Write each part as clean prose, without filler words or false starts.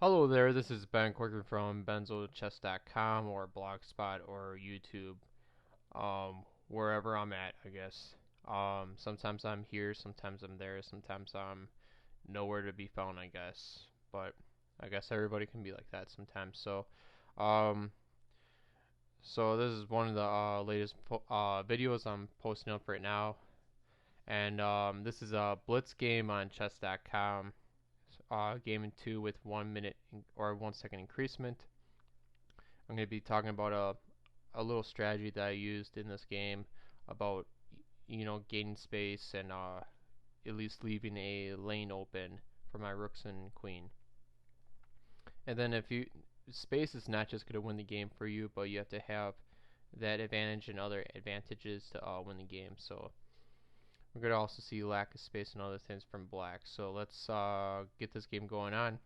Hello there, this is Ben Corcoran from benzochess.com or Blogspot or YouTube, wherever I'm at, I guess. Sometimes I'm here, sometimes I'm there, sometimes I'm nowhere to be found, I guess. But I guess everybody can be like that sometimes. Um, so this is one of the latest videos I'm posting up right now, and this is a blitz game on chess.com. Game in 2 with 1 minute or 1 second increasement. I'm going to be talking about a little strategy that I used in this game about gaining space and at least leaving a lane open for my rooks and queen. And then if you space is not just going to win the game for you, but you have to have that advantage and other advantages to win the game. So we're going to also see lack of space and other things from black. So let's get this game going on.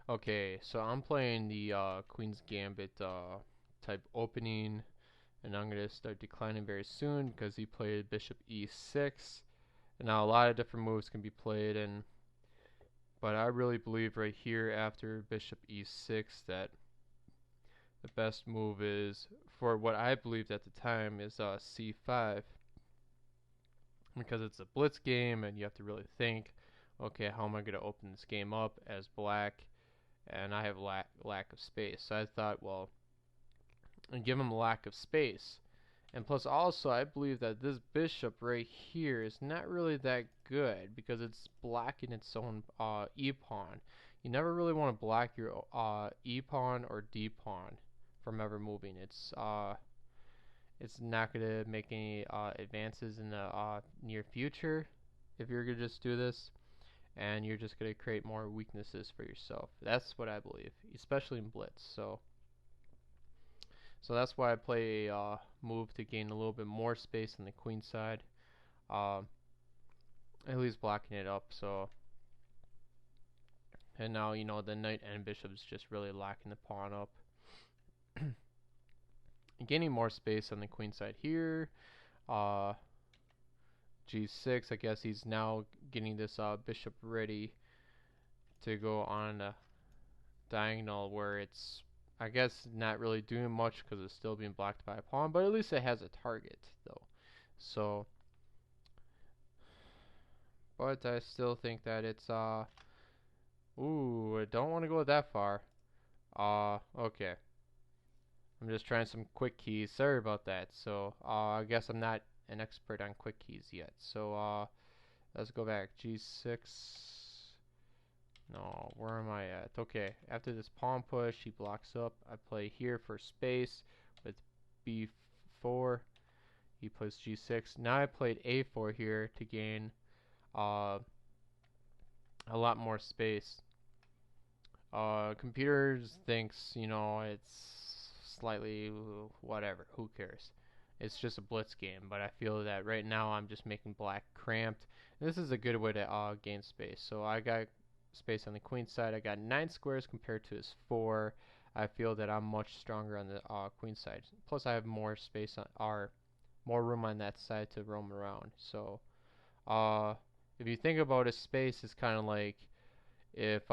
Okay, so I'm playing the Queen's Gambit type opening, and I'm going to start declining very soon because he played Bishop E6. And now a lot of different moves can be played, but I really believe right here after Bishop E6 that the best move is, for what I believed at the time, is C5, because it's a blitz game and you have to really think, okay, how am I going to open this game up as black? And I have lack of space. So I thought, well, and give him a lack of space. And plus, also, I believe that this bishop right here is not really that good because it's blocking its own e pawn. You never really want to block your e pawn or d pawn from ever moving. It's not going to make any advances in the near future if you're going to just do this, and you're just going to create more weaknesses for yourself. That's what I believe, especially in blitz. So that's why I play a move to gain a little bit more space on the queen side, uh, at least blocking it up. So, and now the knight and bishop is just really locking the pawn up, gaining more space on the queen side here. Uh, G6. I guess he's now getting this bishop ready to go on a diagonal where it's, I guess, not really doing much because it's still being blocked by a pawn, but at least it has a target though. So, but I still think that it's ooh, I don't want to go that far. Okay. I'm just trying some quick keys. Sorry about that. So, I guess I'm not an expert on quick keys yet. So, let's go back. G6. No, where am I at? Okay, after this pawn push, he blocks up. I play here for space with B4. He plays G6. Now I played A4 here to gain uh, a lot more space. Computers thinks, it's slightly whatever. Who cares? It's just a blitz game, but I feel that right now I'm just making black cramped. And this is a good way to gain space. So I got space on the queen side. I got 9 squares compared to his 4. I feel that I'm much stronger on the queen side. Plus I have more space on, or more room on that side to roam around. So uh, if you think about a space, it's kind of like if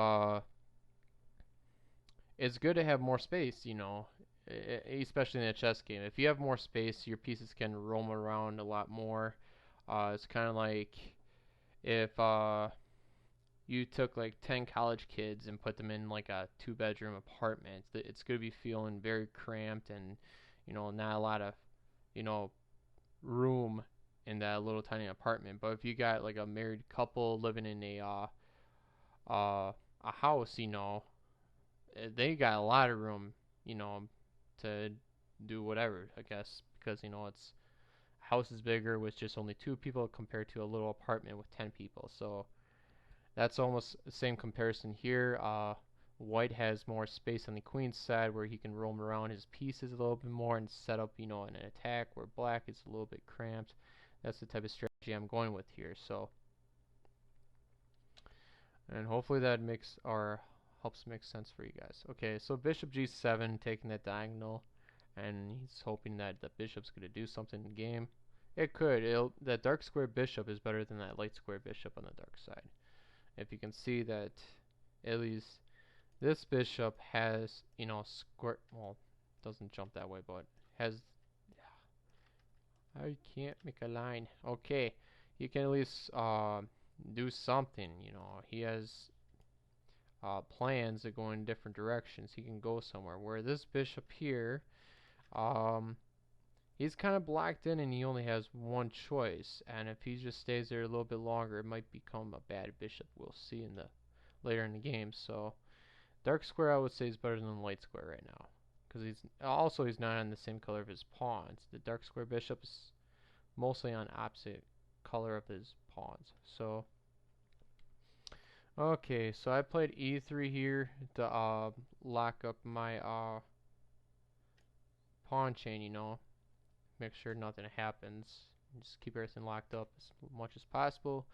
it's good to have more space, especially in a chess game. If you have more space, your pieces can roam around a lot more. It's kind of like if you took like 10 college kids and put them in like a two-bedroom apartment. It's going to be feeling very cramped and, not a lot of, you know, room in that little tiny apartment. But if you got like a married couple living in a house, they got a lot of room, to do whatever, I guess, because it's house is bigger with just only 2 people compared to a little apartment with 10 people. So that's almost the same comparison here. White has more space on the queen's side where he can roam around his pieces a little bit more and set up, an attack, where black is a little bit cramped. That's the type of strategy I'm going with here. So, and hopefully that makes or helps make sense for you guys. Okay, so bishop g7 taking that diagonal, and he's hoping that the bishop's going to do something in the game. It could. That dark square bishop is better than that light square bishop on the dark side. If you can see that at least this bishop has, you know, squirt. Well, doesn't jump that way, but has. I can't make a line. Okay, he can at least do something. You know, he has plans that go in different directions. He can go somewhere. Where this bishop here, um, he's kind of blocked in, and he only has one choice. And if he just stays there a little bit longer, it might become a bad bishop. We'll see in the later in the game. So dark square, I would say, is better than light square right now, because he's not on the same color of his pawns. The dark square bishop is mostly on opposite color of his pawns. So okay, so I played e3 here to lock up my pawn chain, you know, make sure nothing happens. Just keep everything locked up as much as possible.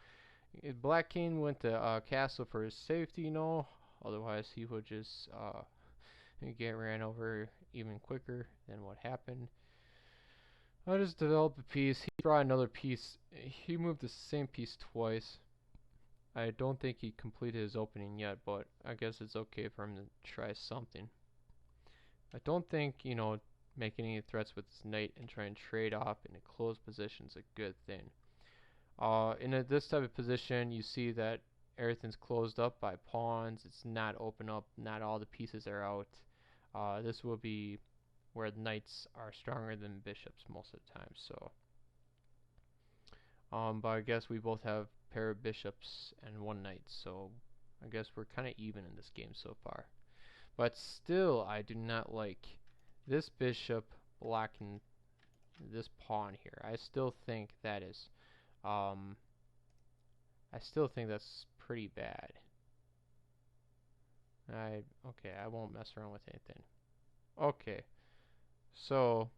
Black king went to castle for his safety, you know, otherwise he would just get ran over even quicker than what happened. I just developed a piece. He brought another piece. He moved the same piece twice. I don't think he completed his opening yet, but I guess it's okay for him to try something. I don't think, you know, making any threats with this knight and trying to trade off in a closed position is a good thing. This type of position, you see that everything's closed up by pawns. It's not open up. Not all the pieces are out. This will be where the knights are stronger than bishops most of the time. So, but I guess we both have a pair of bishops and one knight. So I guess we're kind of even in this game so far. But still, I do not like this bishop blocking this pawn here. I still think that is, I still think that's pretty bad. Okay, I won't mess around with anything. Okay, so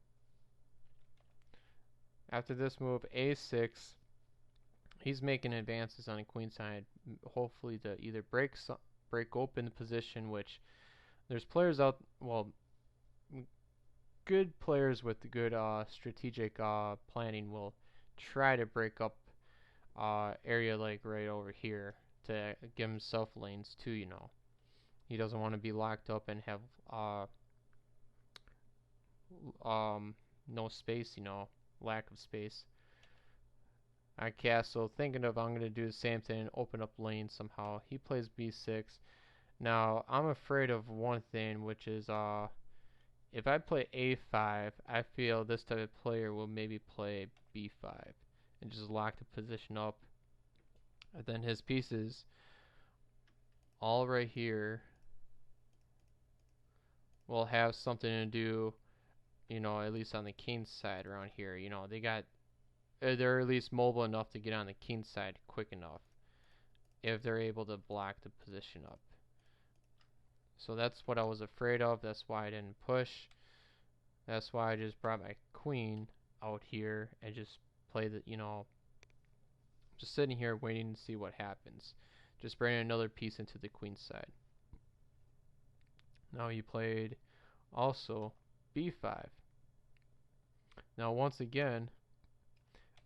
after this move, a6, he's making advances on the queen side, hopefully to either break open the position, which there's players out, well, good players with good strategic planning will try to break up area like right over here to give himself lanes too, you know. He doesn't want to be locked up and have no space, you know, lack of space. I castle, thinking of I'm going to do the same thing, open up lanes somehow. He plays b6. Now, I'm afraid of one thing, which is if I play a5, I feel this type of player will maybe play b5 and just lock the position up. And then his pieces all right here will have something to do, you know, at least on the king side around here. You know, they're at least mobile enough to get on the king side quick enough if they're able to block the position up. So that's what I was afraid of. That's why I didn't push. That's why I just brought my queen out here and just play the, you know, just sitting here waiting to see what happens. Just bringing another piece into the queen side. Now he played also b5. Now once again,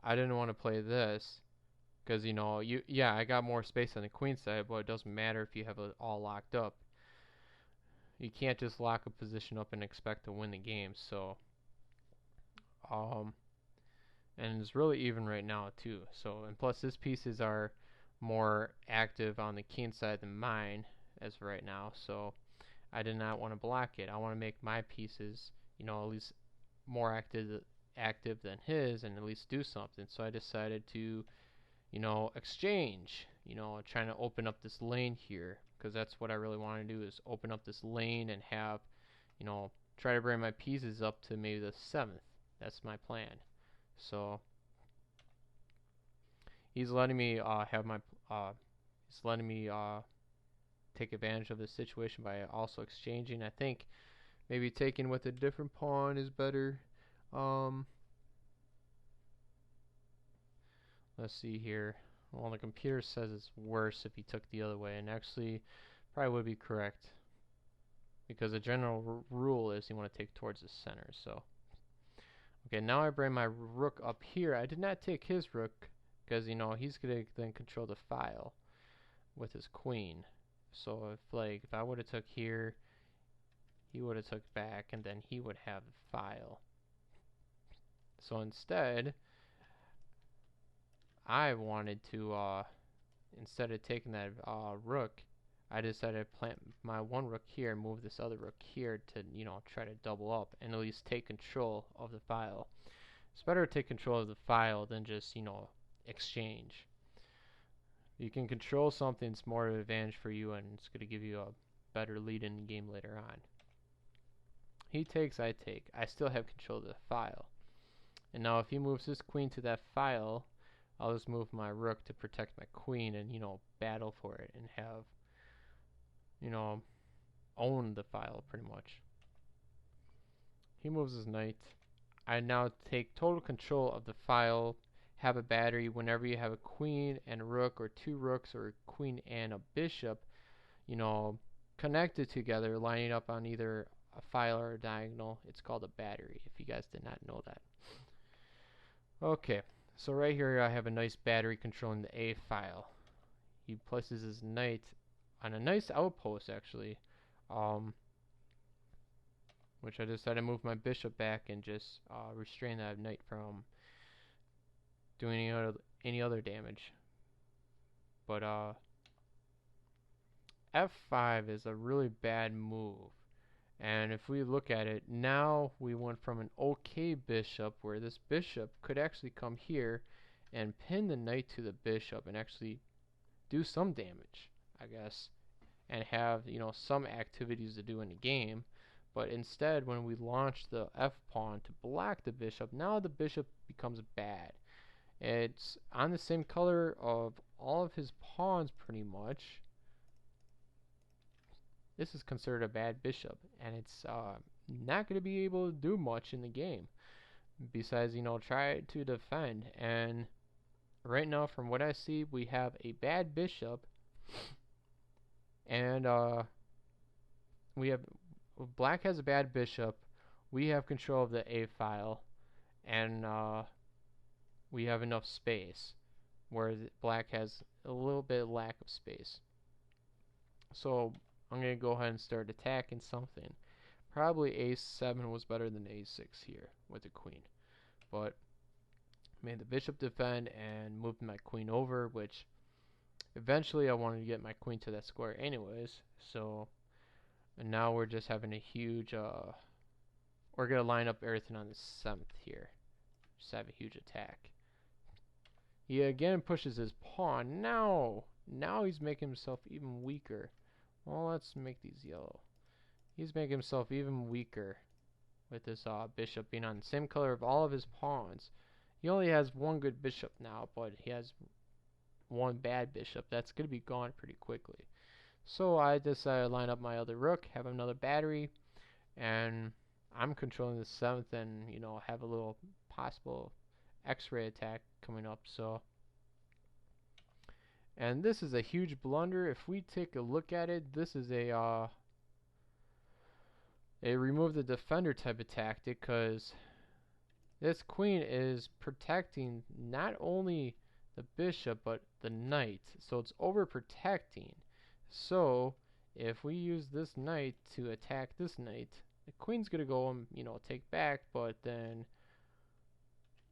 I didn't want to play this because, you know, I got more space on the queen side, but it doesn't matter if you have it all locked up. You can't just lock a position up and expect to win the game. So, and it's really even right now too. So, and plus his pieces are more active on the king side than mine as of right now. So, I did not want to block it. I want to make my pieces, you know, at least more active than his, and at least do something. So I decided to, you know, exchange. You know, trying to open up this lane here, because that's what I really want to do, is open up this lane and have, you know, try to bring my pieces up to maybe the 7th. That's my plan. So he's letting me have my he's letting me take advantage of this situation by also exchanging. I think maybe taking with a different pawn is better. Let's see here. Well, the computer says it's worse if he took the other way, and actually probably would be correct, because the general rule is you want to take towards the center. So okay, now I bring my rook up here. I did not take his rook because, you know, he's going to then control the file with his queen. So if I would have took here, he would have took back, and then he would have the file. So instead, I wanted to instead of taking that rook, I decided to plant my one rook here and move this other rook here to, try to double up and at least take control of the file. It's better to take control of the file than just, exchange. You can control something, it's more of an advantage for you, and it's going to give you a better lead in the game later on. He takes, I take. I still have control of the file. And now if he moves his queen to that file, I'll just move my rook to protect my queen and, battle for it and have, own the file pretty much. He moves his knight. I now take total control of the file, have a battery. Whenever you have a queen and a rook, or two rooks, or a queen and a bishop, connected together, lining up on either a file or a diagonal, it's called a battery, if you guys did not know that. Okay, so right here I have a nice battery controlling the A file. He places his knight on a nice outpost, actually, which I decided to move my bishop back and just restrain that knight from doing any other damage. But F5 is a really bad move. And if we look at it, now we went from an okay bishop, where this bishop could actually come here and pin the knight to the bishop and actually do some damage, I guess, and have, some activities to do in the game. But instead, when we launch the F pawn to block the bishop, now the bishop becomes bad. It's on the same color of all of his pawns pretty much. This is considered a bad bishop, and it's not going to be able to do much in the game besides, try to defend. And right now, from what I see, we have a bad bishop, and black has a bad bishop. We have control of the A file, and we have enough space, where black has a little bit of lack of space. So I'm going to go ahead and start attacking something. Probably A7 was better than A6 here with the queen. But made the bishop defend and moved my queen over, which eventually I wanted to get my queen to that square anyways. So, and now we're just having a huge, we're going to line up everything on the 7th here. Just have a huge attack. He again pushes his pawn. Now he's making himself even weaker. Well, let's make these yellow. He's making himself even weaker with this bishop being on the same color of all of his pawns. He only has one good bishop now, but he has one bad bishop. That's going to be gone pretty quickly. So I decided to line up my other rook, have another battery, and I'm controlling the 7th and, have a little possible X-ray attack coming up. So, and this is a huge blunder. If we take a look at it, this is a remove the defender type of tactic, because this queen is protecting not only the bishop but the knight, so it's overprotecting. So if we use this knight to attack this knight, the queen's gonna go and take back, but then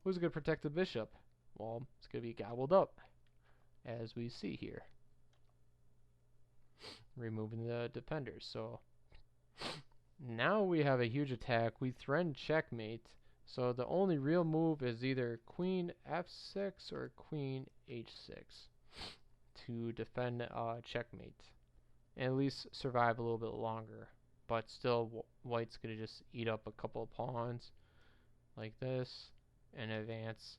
who's gonna protect the bishop? Well, it's gonna be gobbled up, as we see here, removing the defenders. So now we have a huge attack. We threaten checkmate. So the only real move is either queen f6 or queen h6 to defend checkmate, and at least survive a little bit longer. But still, white's going to just eat up a couple of pawns like this and advance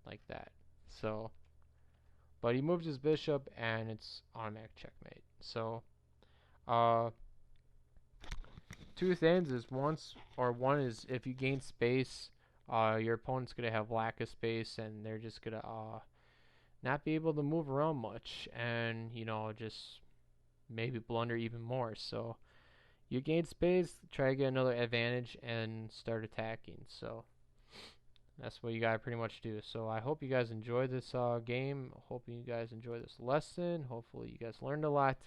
like that. So, but he moves his bishop and it's automatic checkmate. So two things is one is if you gain space, your opponent's gonna have lack of space and they're just gonna not be able to move around much, and just maybe blunder even more. So you gain space, try to get another advantage and start attacking. So That's what you gotta pretty much do. So I hope you guys enjoy this game. Hope you guys enjoy this lesson. Hopefully you guys learned a lot.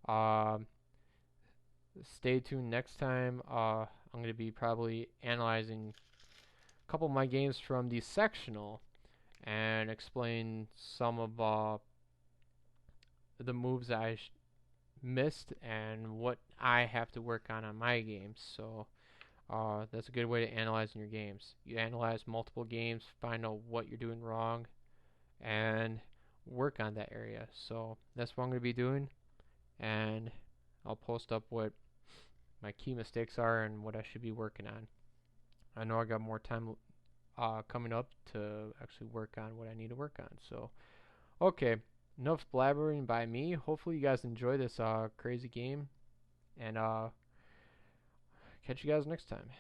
Um, Stay tuned next time. I'm gonna be probably analyzing a couple of my games from the sectional and explain some of the moves that I missed and what I have to work on my games. So that's a good way to analyze in your games. You analyze multiple games, find out what you're doing wrong, and work on that area. So that's what I'm going to be doing, and I'll post up what my key mistakes are and what I should be working on. I know I got more time coming up to actually work on what I need to work on. So, okay, enough blabbering by me. Hopefully, you guys enjoy this crazy game, and catch you guys next time.